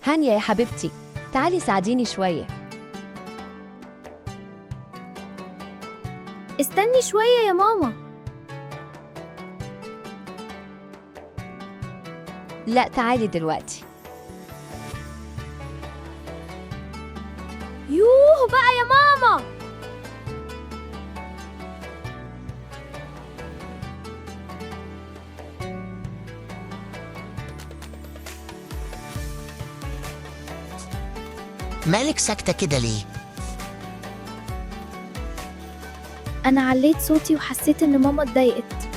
هانيا يا حبيبتي، تعالي ساعديني شوية. استني شوية يا ماما. لا، تعالي دلوقتي. يوه بقى يا ماما. مالك ساكتة كده ليه؟ أنا عليت صوتي وحسيت إن ماما اتضايقت،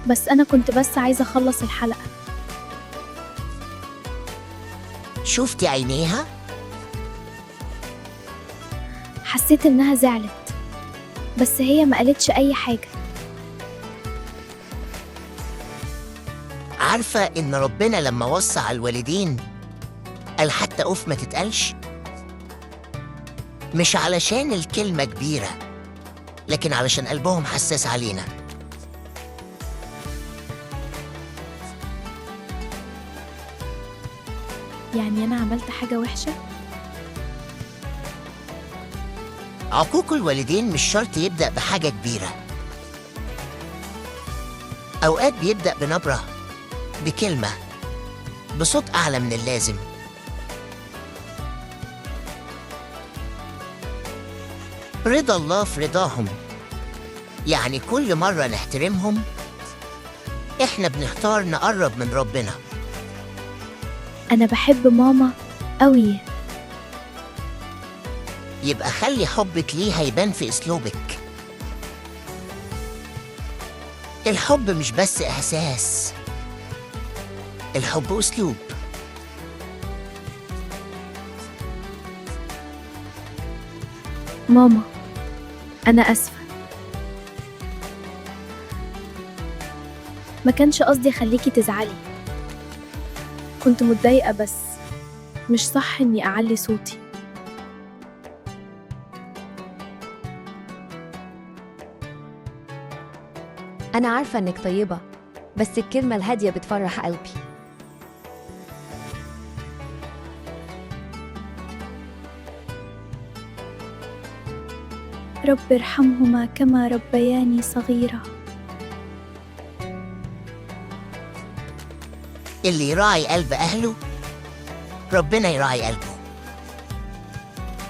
بس أنا كنت بس عايزة أخلص الحلقة. شوفتي عينيها؟ حسيت إنها زعلت، بس هي ما قالتش أي حاجة. عارفة إن ربنا لما وصى على الوالدين قال حتى أوف ما تتقالش؟ مش علشان الكلمة كبيرة، لكن علشان قلبهم حساس علينا. يعني أنا عملت حاجة وحشة؟ عقوق الوالدين مش شرط يبدأ بحاجة كبيرة، أوقات بيبدأ بنبرة، بكلمة، بصوت أعلى من اللازم. رضا الله في رضاهم، يعني كل مرة نحترمهم إحنا بنختار نقرب من ربنا. أنا بحب ماما أوي. يبقى خلي حبك ليها يبان في أسلوبك. الحب مش بس إحساس، الحب أسلوب. ماما، أنا آسفة، ما كانش قصدي أخليكي تزعلي، كنت متضايقة، بس مش صح إني أعلي صوتي. أنا عارفة إنك طيبة، بس الكلمة الهادية بتفرح قلبي. رب ارحمهما كما ربياني صغيرة. اللي يراعي قلب أهله ربنا يراعي قلبه.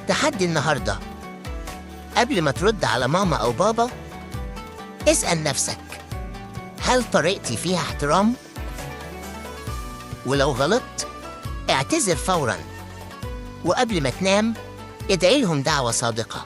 تحدي النهاردة، قبل ما ترد على ماما أو بابا اسأل نفسك، هل طريقتي فيها احترام؟ ولو غلطت اعتذر فوراً، وقبل ما تنام ادعي لهم دعوة صادقة.